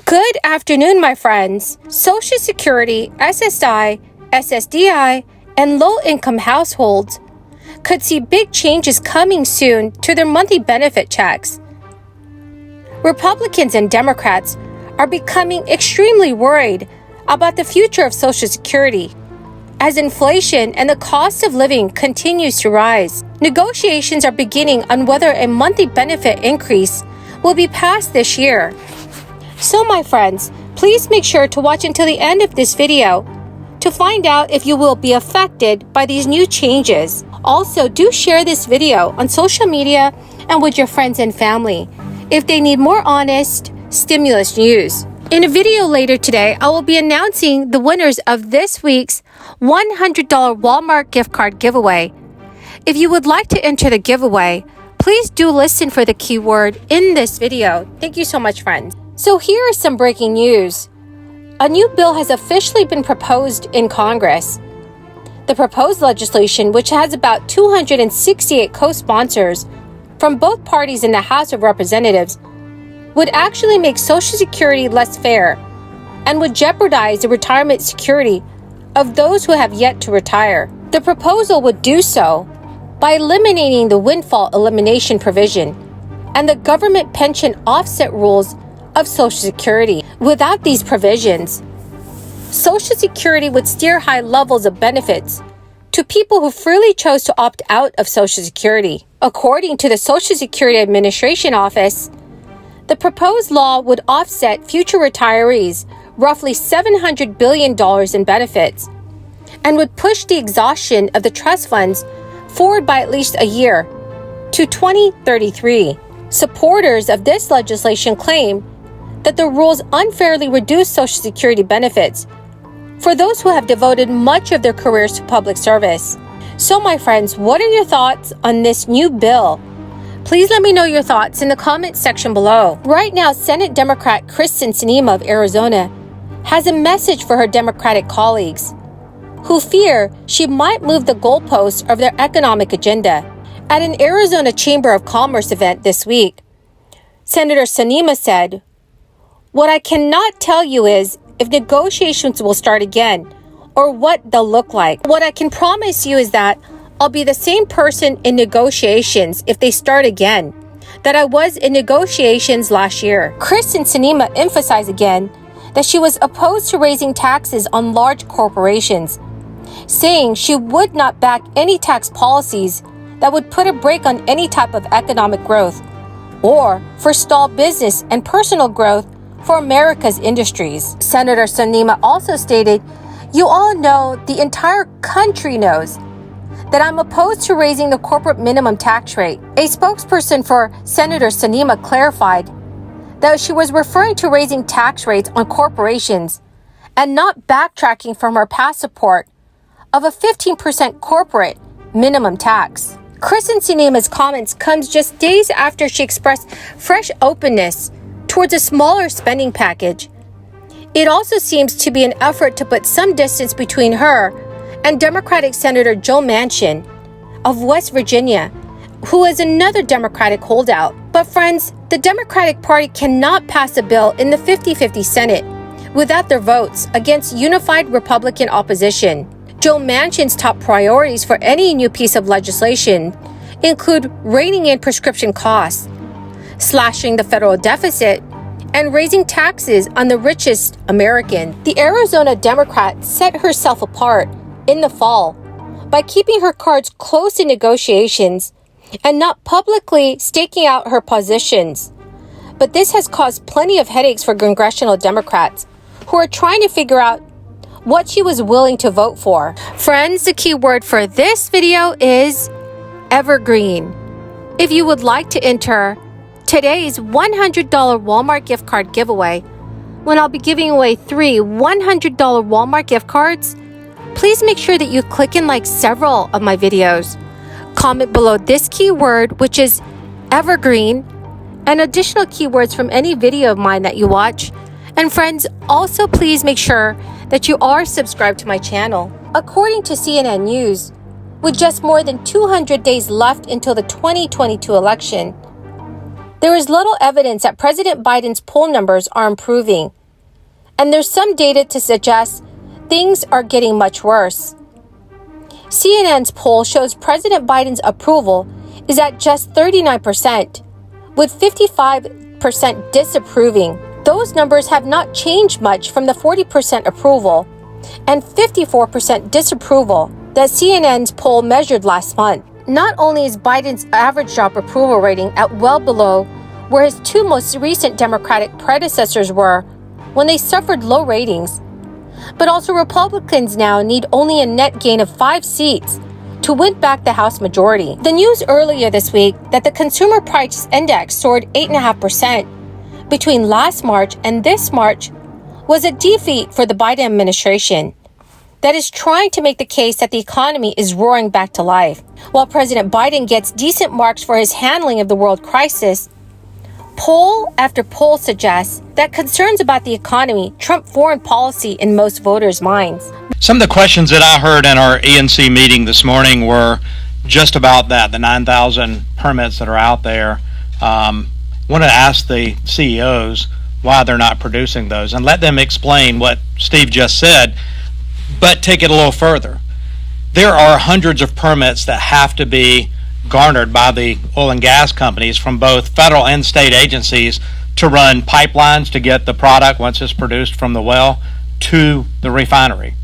Good afternoon, my friends. Social Security, SSI, SSDI, and low-income households could see big changes coming soon to their monthly benefit checks. Republicans and Democrats are becoming extremely worried about the future of Social Security as inflation and the cost of living continues to rise. Negotiations are beginning on whether a monthly benefit increase will be passed this year. So my friends, please make sure to watch until the end of this video to find out if you will be affected by these new changes. Also, do share this video on social media and with your friends and family if they need more honest stimulus news. In a video later today, I will be announcing the winners of this week's $100 Walmart gift card giveaway. If you would like to enter the giveaway, please do listen for the keyword in this video. Thank you so much, friends. So here is some breaking news. A new bill has officially been proposed in Congress. The proposed legislation, which has about 268 co-sponsors from both parties in the House of Representatives, would actually make Social Security less fair and would jeopardize the retirement security of those who have yet to retire. The proposal would do so by eliminating the windfall elimination provision and the government pension offset rules of Social Security. Without these provisions, Social Security would steer high levels of benefits to people who freely chose to opt out of Social Security. According to the Social Security Administration Office, the proposed law would offset future retirees roughly $700 billion in benefits and would push the exhaustion of the trust funds forward by at least a year to 2033. Supporters of this legislation claim that the rules unfairly reduce Social Security benefits for those who have devoted much of their careers to public service. So my friends, what are your thoughts on this new bill? Please let me know your thoughts in the comment section below. Right now, Senate Democrat Sinema of Arizona has a message for her Democratic colleagues who fear she might move the goalposts of their economic agenda. At an Arizona Chamber of Commerce event this week, Senator Sinema said, "What I cannot tell you is if negotiations will start again or what they'll look like. What I can promise you is that I'll be the same person in negotiations if they start again that I was in negotiations last year." Sinema emphasized again that she was opposed to raising taxes on large corporations, saying she would not back any tax policies that would put a brake on any type of economic growth or forestall business and personal growth for America's industries. Senator Sinema also stated, "You all know, the entire country knows, that I'm opposed to raising the corporate minimum tax rate." A spokesperson for Senator Sinema clarified that she was referring to raising tax rates on corporations and not backtracking from her past support of a 15% corporate minimum tax. Sinema's comments comes just days after she expressed fresh openness towards a smaller spending package. It also seems to be an effort to put some distance between her and Democratic Senator Joe Manchin of West Virginia, who is another Democratic holdout. But friends, the Democratic Party cannot pass a bill in the 50-50 Senate without their votes against unified Republican opposition. Joe Manchin's top priorities for any new piece of legislation include reining in prescription costs, slashing the federal deficit, and raising taxes on the richest American. The Arizona Democrat set herself apart in the fall by keeping her cards close in negotiations and not publicly staking out her positions. But this has caused plenty of headaches for congressional Democrats who are trying to figure out what she was willing to vote for. Friends, the key word for this video is evergreen. If you would like to enter today's $100 Walmart gift card giveaway, when I'll be giving away 3 $100 Walmart gift cards, please make sure that you click and like several of my videos. Comment below this keyword, which is evergreen, and additional keywords from any video of mine that you watch. And friends, also please make sure that you are subscribed to my channel. According to CNN News, with just more than 200 days left until the 2022 election, There is little evidence that President Biden's poll numbers are improving, and there's some data to suggest things are getting much worse. CNN's poll shows President Biden's approval is at just 39%, with 55% disapproving. Those numbers have not changed much from the 40% approval and 54% disapproval that CNN's poll measured last month. Not only is Biden's average job approval rating at well below where his two most recent Democratic predecessors were when they suffered low ratings, but also Republicans now need only a net gain of 5 seats to win back the House majority. The news earlier this week that the Consumer Price Index soared 8.5% between last March and this March was a defeat for the Biden administration that is trying to make the case that the economy is roaring back to life. While President Biden gets decent marks for his handling of the world crisis, poll after poll suggests that concerns about the economy trump foreign policy in most voters' minds. Some of the questions that I heard in our ENC meeting this morning were just about that, the 9,000 permits that are out there. Wanted to ask the CEOs why they're not producing those and let them explain what Steve just said, but take it a little further. There are hundreds of permits that have to be garnered by the oil and gas companies from both federal and state agencies to run pipelines to get the product once it's produced from the well to the refinery.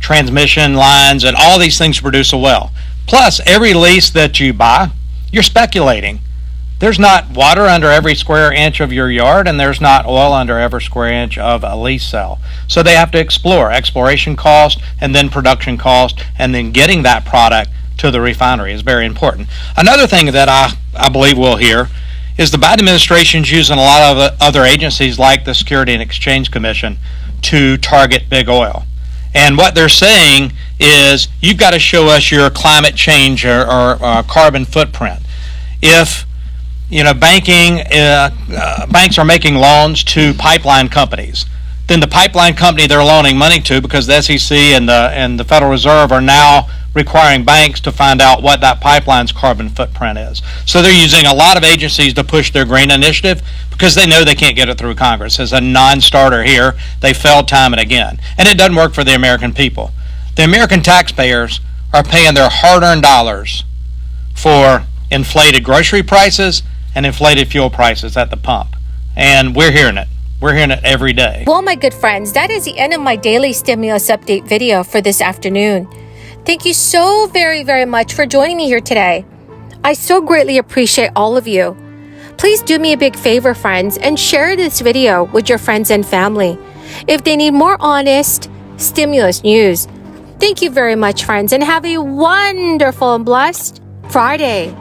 Transmission lines and all these things to produce a well. Plus, every lease that you buy, you're speculating. There's not water under every square inch of your yard, and there's not oil under every square inch of a lease cell. So they have to explore, exploration cost, and then production cost, and then getting that product to the refinery is very important. Another thing that I believe we'll hear is the Biden administration is using a lot of other agencies like the Security and Exchange Commission to target big oil. And what they're saying is you've got to show us your climate change or carbon footprint. If banks are making loans to pipeline companies, then the pipeline company they're loaning money to, because the SEC and the Federal Reserve are now requiring banks to find out what that pipeline's carbon footprint is. So they're using a lot of agencies to push their green initiative because they know they can't get it through Congress. As a non-starter here, they failed time and again. And it doesn't work for the American people. The American taxpayers are paying their hard-earned dollars for inflated grocery prices and inflated fuel prices at the pump. And we're hearing it. We're hearing it every day. Well, my good friends, that is the end of my daily stimulus update video for this afternoon. Thank you so very, very much for joining me here today. I so greatly appreciate all of you. Please do me a big favor, friends, and share this video with your friends and family if they need more honest stimulus news. Thank you very much, friends, and have a wonderful and blessed Friday.